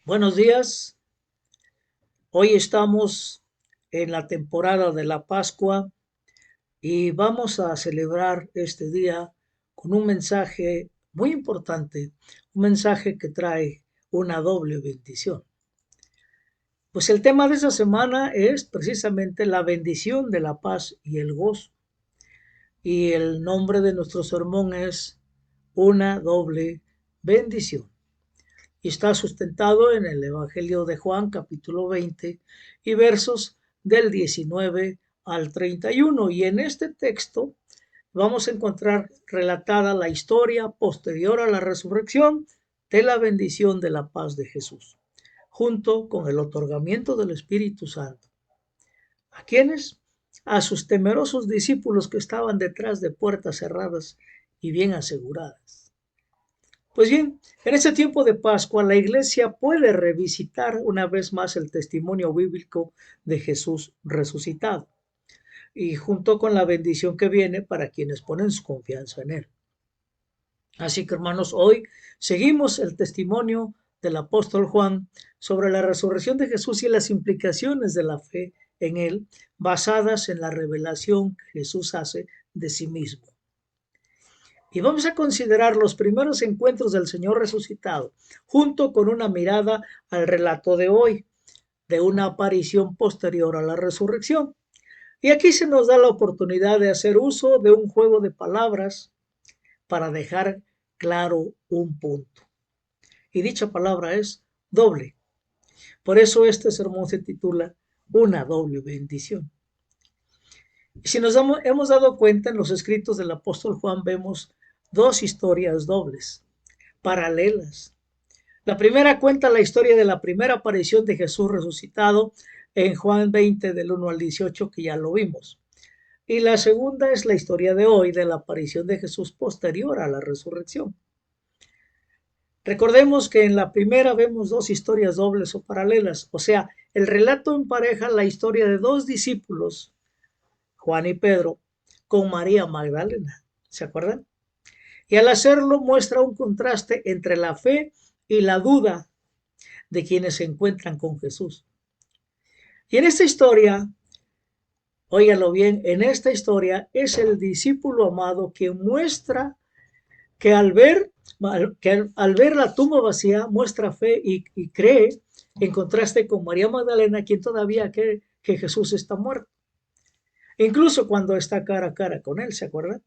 Buenos días. Hoy estamos en la temporada de la Pascua y vamos a celebrar este día con un mensaje muy importante, un mensaje que trae una doble bendición. Pues el tema de esta semana es precisamente la bendición de la paz y el gozo. Y el nombre de nuestro sermón es una doble bendición. Y está sustentado en el Evangelio de Juan, capítulo 20, y versos del 19 al 31. Y en este texto vamos a encontrar relatada la historia posterior a la resurrección de la bendición de la paz de Jesús, junto con el otorgamiento del Espíritu Santo. ¿A quiénes? A sus temerosos discípulos que estaban detrás de puertas cerradas y bien aseguradas. Pues bien, en este tiempo de Pascua la iglesia puede revisitar una vez más el testimonio bíblico de Jesús resucitado y junto con la bendición que viene para quienes ponen su confianza en él. Así que hermanos, hoy seguimos el testimonio del apóstol Juan sobre la resurrección de Jesús y las implicaciones de la fe en él basadas en la revelación que Jesús hace de sí mismo. Y vamos a considerar los primeros encuentros del Señor resucitado, junto con una mirada al relato de hoy, de una aparición posterior a la resurrección. Y aquí se nos da la oportunidad de hacer uso de un juego de palabras para dejar claro un punto. Y dicha palabra es doble. Por eso este sermón se titula Una doble bendición. Y si hemos dado cuenta en los escritos del apóstol Juan, vemos dos historias dobles, paralelas. La primera cuenta la historia de la primera aparición de Jesús resucitado en Juan 20 del 1 al 18, que ya lo vimos. Y la segunda es la historia de hoy de la aparición de Jesús posterior a la resurrección. Recordemos que en la primera vemos dos historias dobles o paralelas, o sea, el relato empareja la historia de dos discípulos, Juan y Pedro, con María Magdalena. ¿Se acuerdan? Y al hacerlo muestra un contraste entre la fe y la duda de quienes se encuentran con Jesús. Y en esta historia, óiganlo bien, en esta historia es el discípulo amado que muestra que al ver la tumba vacía, muestra fe y cree, en contraste con María Magdalena, quien todavía cree que Jesús está muerto. Incluso cuando está cara a cara con él, ¿se acuerdan?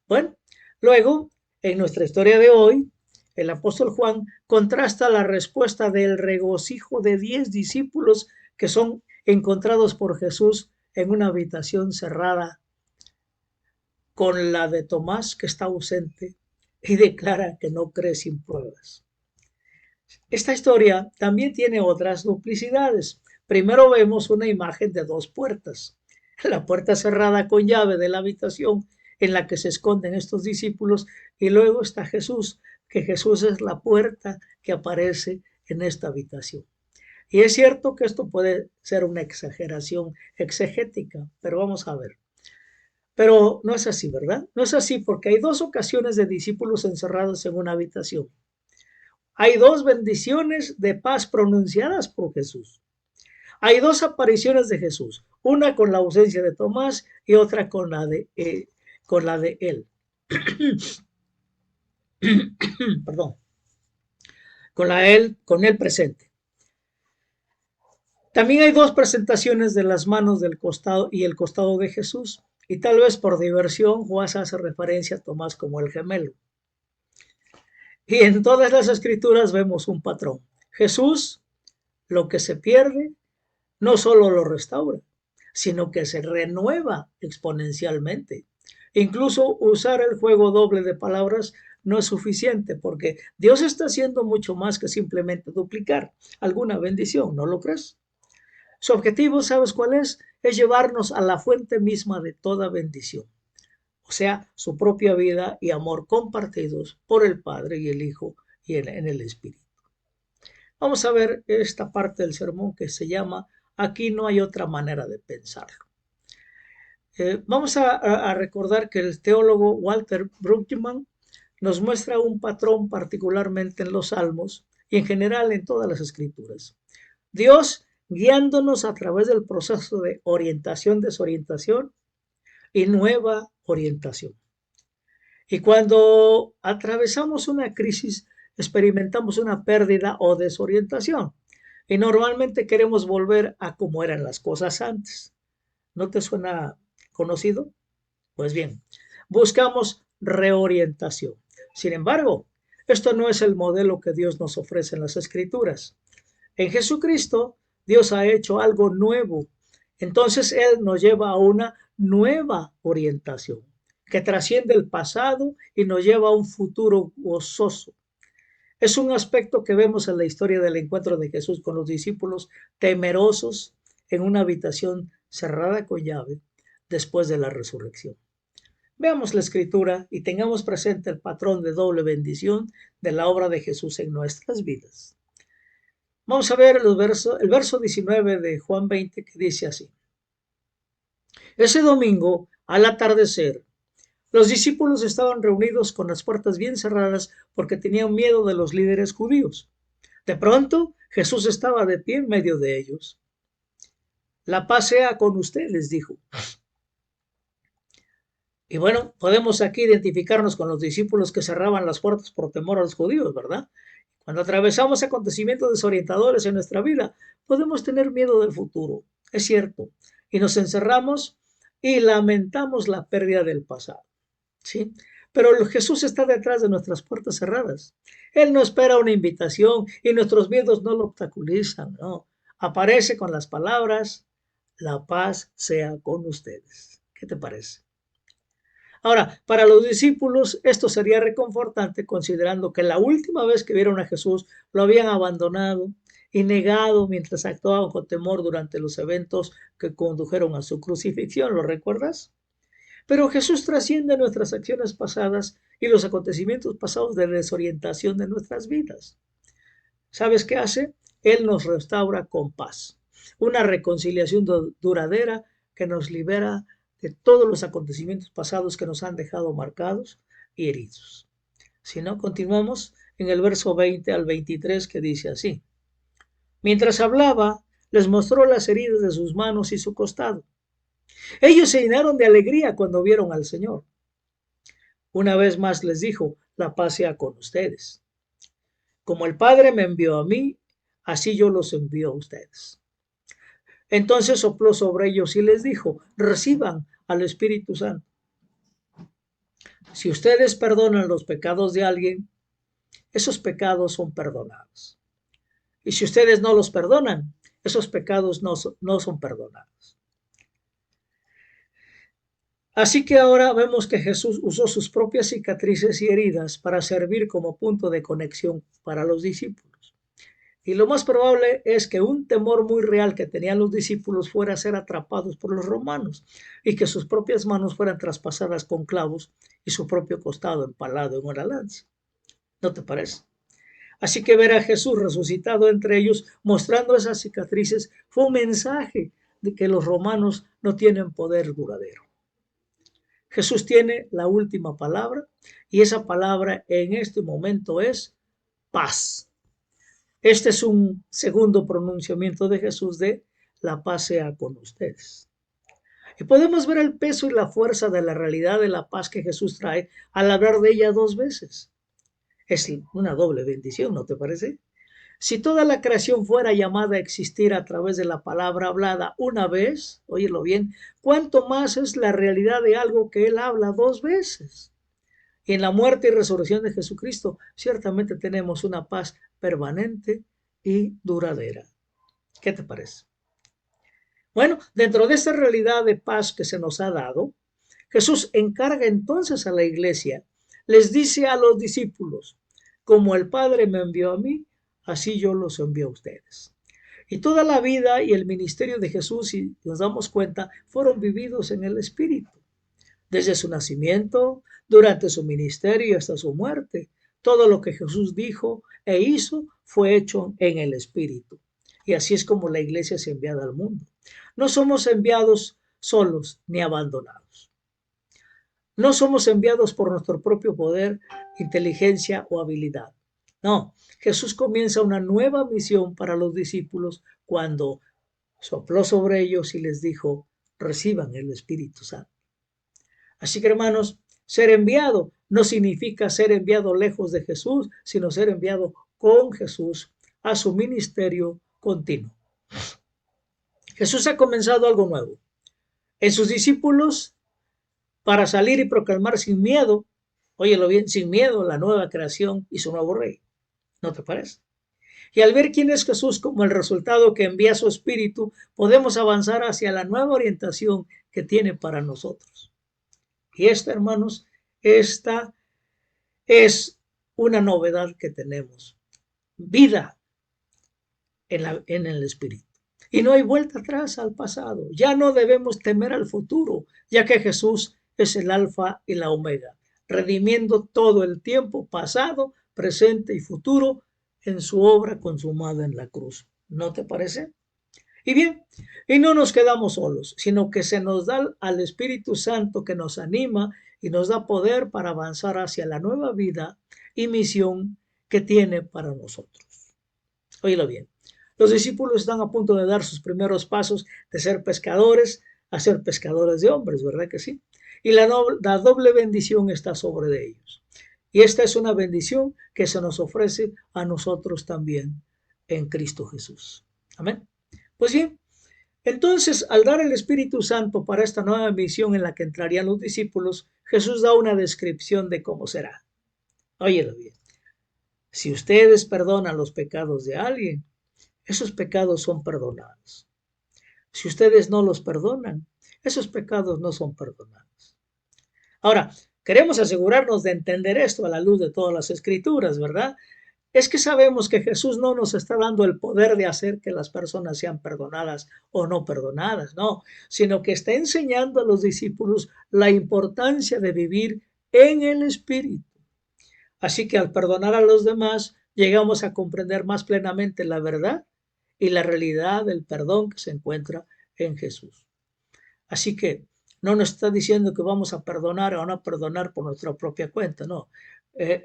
Bueno, luego, en nuestra historia de hoy, el apóstol Juan contrasta la respuesta del regocijo de 10 discípulos que son encontrados por Jesús en una habitación cerrada con la de Tomás, que está ausente y declara que no cree sin pruebas. Esta historia también tiene otras duplicidades. Primero vemos una imagen de dos puertas. La puerta cerrada con llave de la habitación en la que se esconden estos discípulos, y luego está Jesús, que Jesús es la puerta que aparece en esta habitación. Y es cierto que esto puede ser una exageración exegética, pero vamos a ver. Pero no es así, ¿verdad? No es así porque hay dos ocasiones de discípulos encerrados en una habitación. Hay dos bendiciones de paz pronunciadas por Jesús. Hay dos apariciones de Jesús, una con la ausencia de Tomás y otra con la de él. Perdón, con él presente. También hay dos presentaciones de las manos del costado y el costado de Jesús. Y tal vez por diversión, Juan hace referencia a Tomás como el gemelo. Y en todas las escrituras vemos un patrón. Jesús, lo que se pierde, no solo lo restaura, sino que se renueva exponencialmente. Incluso usar el juego doble de palabras no es suficiente porque Dios está haciendo mucho más que simplemente duplicar alguna bendición, ¿no lo crees? Su objetivo, ¿sabes cuál es? Es llevarnos a la fuente misma de toda bendición, o sea, su propia vida y amor compartidos por el Padre y el Hijo y en el Espíritu. Vamos a ver esta parte del sermón que se llama Aquí no hay otra manera de pensarlo. Vamos a recordar que el teólogo Walter Brueggemann nos muestra un patrón particularmente en los salmos y en general en todas las escrituras. Dios guiándonos a través del proceso de orientación, desorientación y nueva orientación. Y cuando atravesamos una crisis, experimentamos una pérdida o desorientación. Y normalmente queremos volver a como eran las cosas antes. ¿No te suena conocido? Pues bien, buscamos reorientación. Sin embargo, esto no es el modelo que Dios nos ofrece en las Escrituras. En Jesucristo, Dios ha hecho algo nuevo. Entonces, Él nos lleva a una nueva orientación que trasciende el pasado y nos lleva a un futuro gozoso. Es un aspecto que vemos en la historia del encuentro de Jesús con los discípulos temerosos en una habitación cerrada con llave después de la resurrección. Veamos la escritura y tengamos presente el patrón de doble bendición de la obra de Jesús en nuestras vidas. Vamos a ver el verso 19 de Juan 20 que dice así. Ese domingo, al atardecer, los discípulos estaban reunidos con las puertas bien cerradas porque tenían miedo de los líderes judíos. De pronto, Jesús estaba de pie en medio de ellos. La paz sea con ustedes, dijo. Y bueno, podemos aquí identificarnos con los discípulos que cerraban las puertas por temor a los judíos, ¿verdad? Cuando atravesamos acontecimientos desorientadores en nuestra vida, podemos tener miedo del futuro, es cierto, y nos encerramos y lamentamos la pérdida del pasado, ¿sí? Pero Jesús está detrás de nuestras puertas cerradas. Él no espera una invitación y nuestros miedos no lo obstaculizan, no. Aparece con las palabras, la paz sea con ustedes. ¿Qué te parece? Ahora, para los discípulos esto sería reconfortante considerando que la última vez que vieron a Jesús lo habían abandonado y negado mientras actuaban con temor durante los eventos que condujeron a su crucifixión. ¿Lo recuerdas? Pero Jesús trasciende nuestras acciones pasadas y los acontecimientos pasados de desorientación de nuestras vidas. ¿Sabes qué hace? Él nos restaura con paz, una reconciliación duradera que nos libera de todos los acontecimientos pasados que nos han dejado marcados y heridos. Si no, continuamos en el verso 20 al 23 que dice así. Mientras hablaba, les mostró las heridas de sus manos y su costado. Ellos se llenaron de alegría cuando vieron al Señor. Una vez más les dijo, la paz sea con ustedes. Como el Padre me envió a mí, así yo los envío a ustedes. Entonces sopló sobre ellos y les dijo, reciban al Espíritu Santo. Si ustedes perdonan los pecados de alguien, esos pecados son perdonados. Y si ustedes no los perdonan, esos pecados no son perdonados. Así que ahora vemos que Jesús usó sus propias cicatrices y heridas para servir como punto de conexión para los discípulos. Y lo más probable es que un temor muy real que tenían los discípulos fuera ser atrapados por los romanos y que sus propias manos fueran traspasadas con clavos y su propio costado empalado en una lanza. ¿No te parece? Así que ver a Jesús resucitado entre ellos, mostrando esas cicatrices, fue un mensaje de que los romanos no tienen poder duradero. Jesús tiene la última palabra y esa palabra en este momento es paz. Este es un segundo pronunciamiento de Jesús de la paz sea con ustedes. Y podemos ver el peso y la fuerza de la realidad de la paz que Jesús trae al hablar de ella dos veces. Es una doble bendición, ¿no te parece? Si toda la creación fuera llamada a existir a través de la palabra hablada una vez, óyelo bien, ¿cuánto más es la realidad de algo que Él habla dos veces? Y en la muerte y resurrección de Jesucristo, ciertamente tenemos una paz permanente y duradera. ¿Qué te parece? Bueno, dentro de esta realidad de paz que se nos ha dado, Jesús encarga entonces a la iglesia, les dice a los discípulos, como el Padre me envió a mí, así yo los envío a ustedes. Y toda la vida y el ministerio de Jesús, si nos damos cuenta, fueron vividos en el Espíritu. Desde su nacimiento, durante su ministerio y hasta su muerte, todo lo que Jesús dijo e hizo fue hecho en el Espíritu. Y así es como la iglesia es enviada al mundo. No somos enviados solos ni abandonados. No somos enviados por nuestro propio poder, inteligencia o habilidad. No, Jesús comienza una nueva misión para los discípulos cuando sopló sobre ellos y les dijo, reciban el Espíritu Santo. Así que hermanos, ser enviado no significa ser enviado lejos de Jesús, sino ser enviado con Jesús a su ministerio continuo. Jesús ha comenzado algo nuevo. En sus discípulos, para salir y proclamar sin miedo, óyelo bien, sin miedo la nueva creación y su nuevo rey. ¿No te parece? Y al ver quién es Jesús como el resultado que envía su Espíritu, podemos avanzar hacia la nueva orientación que tiene para nosotros. Y esta, hermanos, esta es una novedad que tenemos. Vida en el Espíritu. Y no hay vuelta atrás al pasado. Ya no debemos temer al futuro, ya que Jesús es el alfa y la omega, redimiendo todo el tiempo pasado, presente y futuro en su obra consumada en la cruz. ¿No te parece? Y bien, y no nos quedamos solos, sino que se nos da al Espíritu Santo que nos anima y nos da poder para avanzar hacia la nueva vida y misión que tiene para nosotros. Óyelo bien. Los discípulos están a punto de dar sus primeros pasos de ser pescadores a ser pescadores de hombres, ¿verdad que sí? Y la doble bendición está sobre de ellos. Y esta es una bendición que se nos ofrece a nosotros también en Cristo Jesús. Amén. Pues bien, entonces al dar el Espíritu Santo para esta nueva misión en la que entrarían los discípulos, Jesús da una descripción de cómo será. Óyelo bien. Si ustedes perdonan los pecados de alguien, esos pecados son perdonados. Si ustedes no los perdonan, esos pecados no son perdonados. Ahora, queremos asegurarnos de entender esto a la luz de todas las escrituras, ¿verdad? Es que sabemos que Jesús no nos está dando el poder de hacer que las personas sean perdonadas o no perdonadas, no, sino que está enseñando a los discípulos la importancia de vivir en el Espíritu. Así que al perdonar a los demás, llegamos a comprender más plenamente la verdad y la realidad del perdón que se encuentra en Jesús. Así que no nos está diciendo que vamos a perdonar o no perdonar por nuestra propia cuenta, no.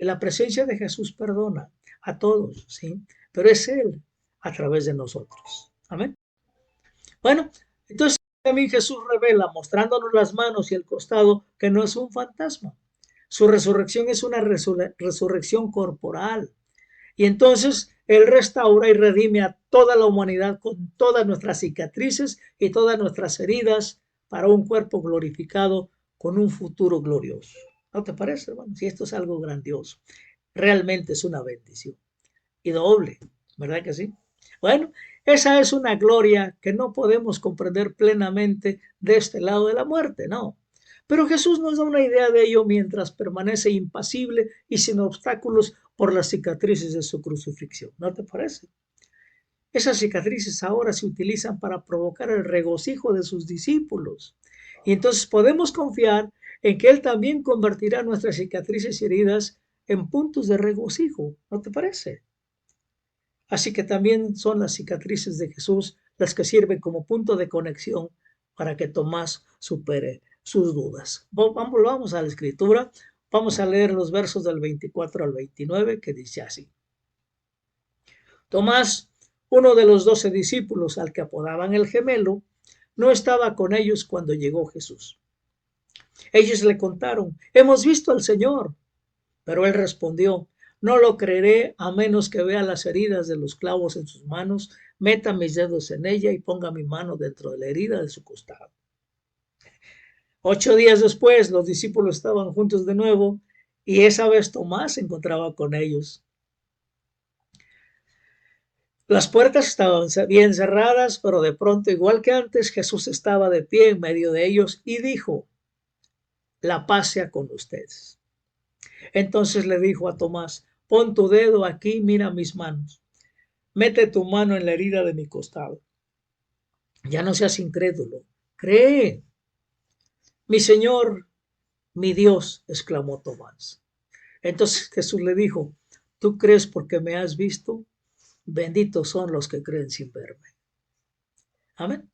La presencia de Jesús perdona a todos, ¿sí? Pero es Él a través de nosotros. Amén. Bueno, entonces también Jesús revela, mostrándonos las manos y el costado, que no es un fantasma. Su resurrección es una resurrección corporal. Y entonces Él restaura y redime a toda la humanidad con todas nuestras cicatrices y todas nuestras heridas para un cuerpo glorificado con un futuro glorioso. ¿No te parece, hermano? Si esto es algo grandioso, realmente es una bendición. Y doble, ¿verdad que sí? Bueno, esa es una gloria que no podemos comprender plenamente de este lado de la muerte, no. Pero Jesús nos da una idea de ello mientras permanece impasible y sin obstáculos por las cicatrices de su crucifixión. ¿No te parece? Esas cicatrices ahora se utilizan para provocar el regocijo de sus discípulos. Y entonces podemos confiar en que Él también convertirá nuestras cicatrices y heridas en puntos de regocijo. ¿No te parece? Así que también son las cicatrices de Jesús las que sirven como punto de conexión para que Tomás supere sus dudas. Vamos a la escritura, vamos a leer los versos del 24 al 29 que dice así. Tomás, uno de los 12 discípulos al que apodaban el gemelo, no estaba con ellos cuando llegó Jesús. Ellos le contaron, hemos visto al Señor. Pero él respondió, no lo creeré a menos que vea las heridas de los clavos en sus manos, meta mis dedos en ella y ponga mi mano dentro de la herida de su costado. 8 días después, los discípulos estaban juntos de nuevo y esa vez Tomás se encontraba con ellos. Las puertas estaban bien cerradas, pero de pronto, igual que antes, Jesús estaba de pie en medio de ellos y dijo, la paz sea con ustedes. Entonces le dijo a Tomás, pon tu dedo aquí, mira mis manos. Mete tu mano en la herida de mi costado. Ya no seas incrédulo. Cree. Mi Señor, mi Dios, exclamó Tomás. Entonces Jesús le dijo, ¿tú crees porque me has visto? Benditos son los que creen sin verme. Amén.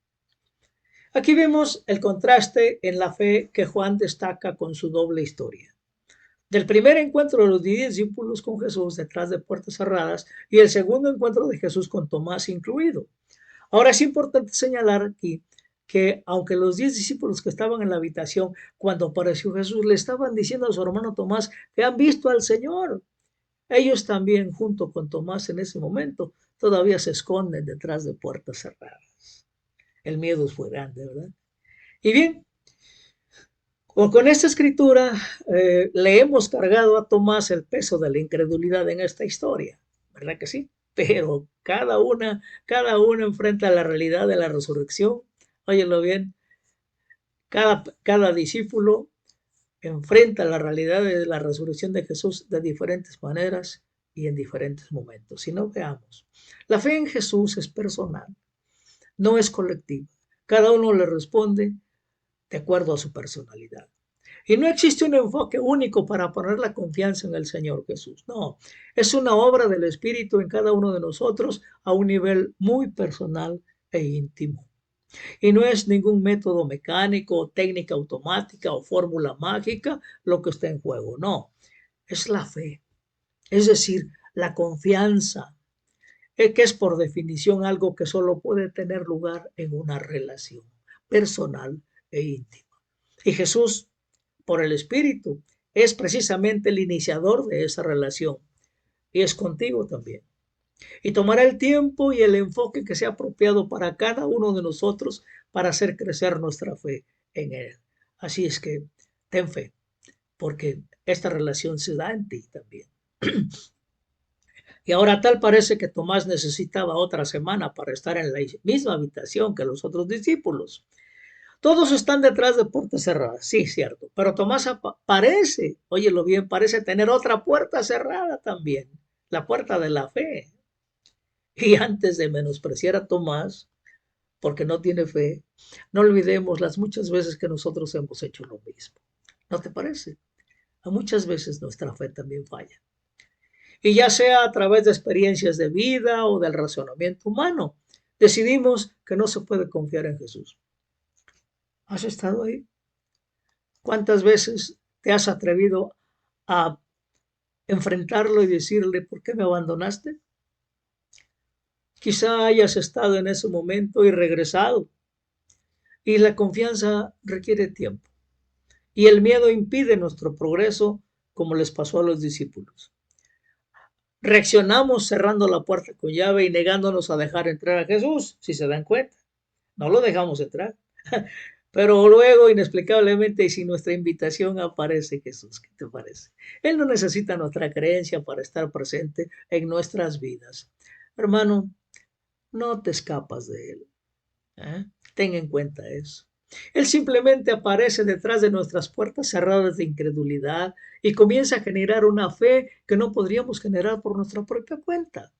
Aquí vemos el contraste en la fe que Juan destaca con su doble historia. del primer encuentro de los 10 discípulos con Jesús detrás de puertas cerradas y el segundo encuentro de Jesús con Tomás incluido. Ahora es importante señalar aquí que aunque los 10 discípulos que estaban en la habitación cuando apareció Jesús le estaban diciendo a su hermano Tomás que han visto al Señor, ellos también junto con Tomás en ese momento todavía se esconden detrás de puertas cerradas. El miedo fue grande, ¿verdad? Y bien, con esta escritura le hemos cargado a Tomás el peso de la incredulidad en esta historia, ¿verdad que sí? Pero cada una enfrenta la realidad de la resurrección. Óyelo bien, cada discípulo enfrenta la realidad de la resurrección de Jesús de diferentes maneras y en diferentes momentos. Si no, veamos. La fe en Jesús es personal, no es colectiva. Cada uno le responde de acuerdo a su personalidad. Y no existe un enfoque único para poner la confianza en el Señor Jesús. No, es una obra del Espíritu en cada uno de nosotros a un nivel muy personal e íntimo. Y no es ningún método mecánico, técnica automática o fórmula mágica lo que está en juego. No, es la fe. Es decir, la confianza, que es por definición algo que solo puede tener lugar en una relación personal e íntima. Y Jesús, por el Espíritu, es precisamente el iniciador de esa relación y es contigo también. Y tomará el tiempo y el enfoque que sea apropiado para cada uno de nosotros para hacer crecer nuestra fe en Él. Así es que ten fe, porque esta relación se da en ti también. Y ahora tal parece que Tomás necesitaba otra semana para estar en la misma habitación que los otros discípulos. Todos están detrás de puertas cerradas, sí, cierto, pero Tomás parece, óyelo bien, parece tener otra puerta cerrada también, la puerta de la fe. Y antes de menospreciar a Tomás, porque no tiene fe, no olvidemos las muchas veces que nosotros hemos hecho lo mismo. ¿No te parece? A muchas veces nuestra fe también falla. Y ya sea a través de experiencias de vida o del razonamiento humano, decidimos que no se puede confiar en Jesús. ¿Has estado ahí? ¿Cuántas veces te has atrevido a enfrentarlo y decirle, ¿por qué me abandonaste? Quizá hayas estado en ese momento y regresado. Y la confianza requiere tiempo. Y el miedo impide nuestro progreso, como les pasó a los discípulos. Reaccionamos cerrando la puerta con llave y negándonos a dejar entrar a Jesús, si se dan cuenta. No lo dejamos entrar. Pero luego, inexplicablemente, y si nuestra invitación aparece Jesús, ¿qué te parece? Él no necesita nuestra creencia para estar presente en nuestras vidas. Hermano, no te escapas de Él. Ten en cuenta eso. Él simplemente aparece detrás de nuestras puertas cerradas de incredulidad y comienza a generar una fe que no podríamos generar por nuestra propia cuenta.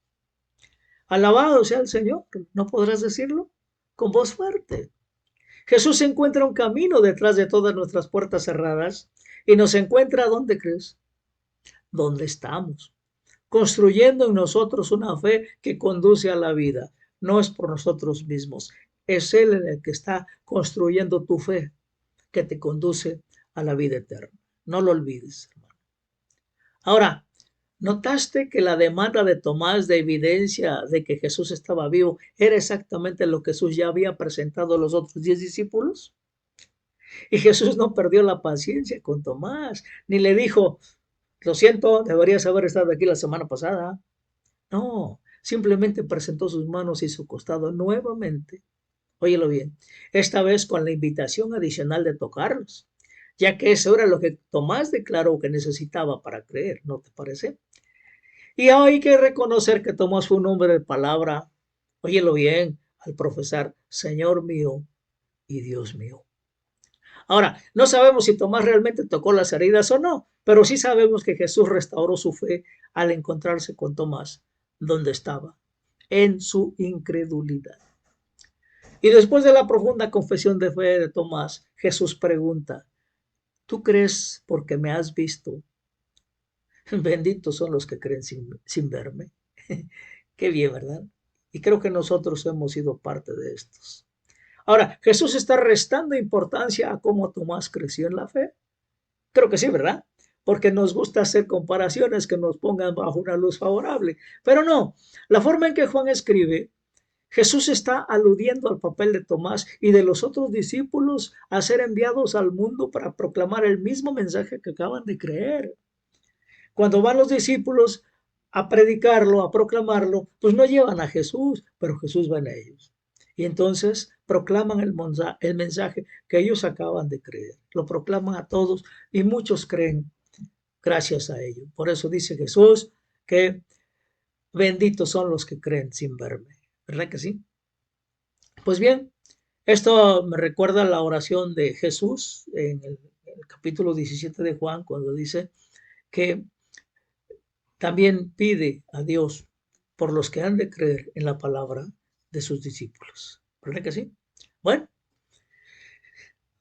Alabado sea el Señor, ¿no podrás decirlo? Con voz fuerte. Jesús encuentra un camino detrás de todas nuestras puertas cerradas y nos encuentra, ¿dónde crees? ¿Dónde estamos? Construyendo en nosotros una fe que conduce a la vida. No es por nosotros mismos, es Él en el que está construyendo tu fe que te conduce a la vida eterna. No lo olvides, hermano. Ahora, ¿notaste que la demanda de Tomás de evidencia de que Jesús estaba vivo era exactamente lo que Jesús ya había presentado a los otros 10 discípulos? Y Jesús no perdió la paciencia con Tomás, ni le dijo, lo siento, deberías haber estado aquí la semana pasada. No, simplemente presentó sus manos y su costado nuevamente. Óyelo bien, esta vez con la invitación adicional de tocarlos, ya que eso era lo que Tomás declaró que necesitaba para creer, ¿no te parece? Y hay que reconocer que Tomás fue un hombre de palabra, óyelo bien, al profesar, Señor mío y Dios mío. Ahora, no sabemos si Tomás realmente tocó las heridas o no, pero sí sabemos que Jesús restauró su fe al encontrarse con Tomás donde estaba, en su incredulidad. Y después de la profunda confesión de fe de Tomás, Jesús pregunta, ¿tú crees porque me has visto? Benditos son los que creen sin verme. Qué bien, ¿verdad? Y creo que nosotros hemos sido parte de estos. Ahora, Jesús está restando importancia a cómo Tomás creció en la fe. Creo que sí, ¿verdad? porque nos gusta hacer comparaciones que nos pongan bajo una luz favorable. Pero no, la forma en que Juan escribe, Jesús está aludiendo al papel de Tomás y de los otros discípulos a ser enviados al mundo para proclamar el mismo mensaje que acaban de creer. Cuando van los discípulos a predicarlo, a proclamarlo, pues no llevan a Jesús, pero Jesús va en ellos. Y entonces proclaman el mensaje que ellos acaban de creer. Lo proclaman a todos y muchos creen gracias a ello. Por eso dice Jesús que benditos son los que creen sin verme. ¿Verdad que sí? Pues bien, esto me recuerda la oración de Jesús en el capítulo 17 de Juan, cuando dice que también pide a Dios por los que han de creer en la palabra de sus discípulos. ¿Verdad que sí? Bueno,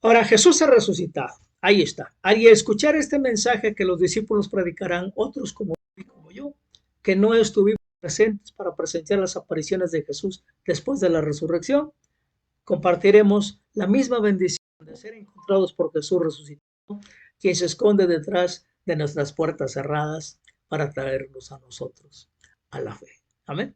ahora Jesús ha resucitado. Ahí está. Al escuchar este mensaje que los discípulos predicarán, otros como yo, que no estuvimos presentes para presenciar las apariciones de Jesús después de la resurrección, compartiremos la misma bendición de ser encontrados por Jesús resucitado, quien se esconde detrás de nuestras puertas cerradas para traernos a nosotros a la fe. Amén.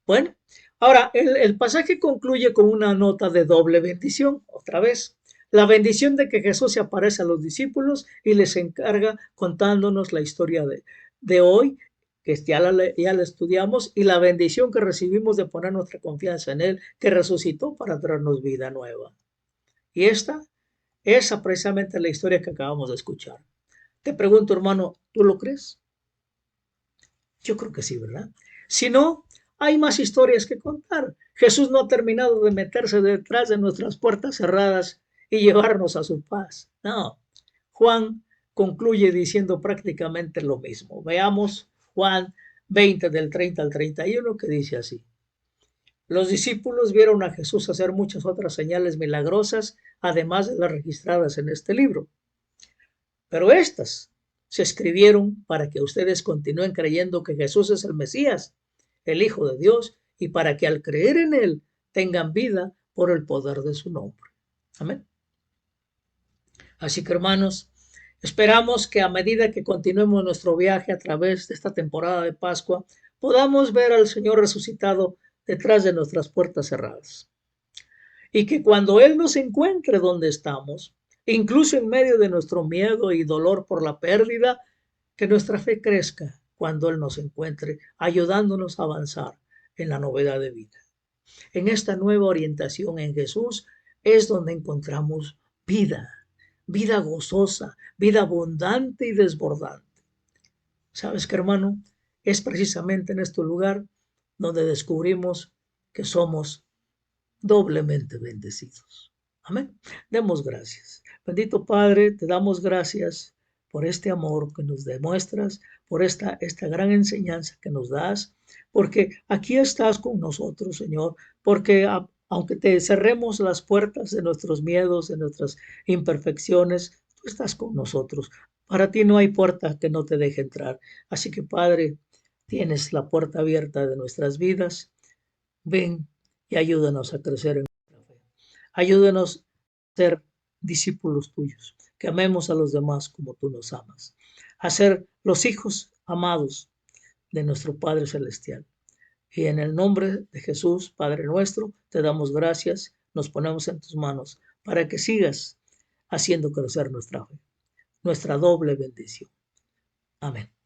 Bueno, ahora el pasaje concluye con una nota de doble bendición, otra vez. La bendición de que Jesús se aparece a los discípulos y les encarga contándonos la historia de hoy, que ya la estudiamos, y la bendición que recibimos de poner nuestra confianza en Él, que resucitó para traernos vida nueva. Y esta es precisamente la historia que acabamos de escuchar. Te pregunto, hermano, ¿tú lo crees? Yo creo que sí, ¿verdad? Si no, hay más historias que contar. Jesús no ha terminado de meterse detrás de nuestras puertas cerradas y llevarnos a su paz. No, Juan concluye diciendo prácticamente lo mismo. Veamos Juan 20 del 30 al 31 que dice así. Los discípulos vieron a Jesús hacer muchas otras señales milagrosas, además de las registradas en este libro. Pero estas se escribieron para que ustedes continúen creyendo que Jesús es el Mesías, el Hijo de Dios, y para que al creer en Él tengan vida por el poder de su nombre. Amén. Así que, hermanos, esperamos que a medida que continuemos nuestro viaje a través de esta temporada de Pascua, podamos ver al Señor resucitado detrás de nuestras puertas cerradas. Y que cuando Él nos encuentre donde estamos, incluso en medio de nuestro miedo y dolor por la pérdida, que nuestra fe crezca cuando Él nos encuentre, ayudándonos a avanzar en la novedad de vida. En esta nueva orientación en Jesús es donde encontramos vida, vida gozosa, vida abundante y desbordante. ¿Sabes qué, hermano? Es precisamente en este lugar donde descubrimos que somos doblemente bendecidos. Amén. Demos gracias. Bendito Padre, te damos gracias por este amor que nos demuestras, por esta gran enseñanza que nos das, porque aquí estás con nosotros, Señor, porque aunque te cerremos las puertas de nuestros miedos, de nuestras imperfecciones, tú estás con nosotros. Para ti no hay puerta que no te deje entrar. Así que, Padre, tienes la puerta abierta de nuestras vidas. Ven y ayúdanos a crecer en nuestra fe. Ayúdanos a ser discípulos tuyos, que amemos a los demás como tú nos amas, a ser los hijos amados de nuestro Padre Celestial. Y en el nombre de Jesús, Padre nuestro, te damos gracias, nos ponemos en tus manos para que sigas haciendo crecer nuestra fe, nuestra doble bendición. Amén.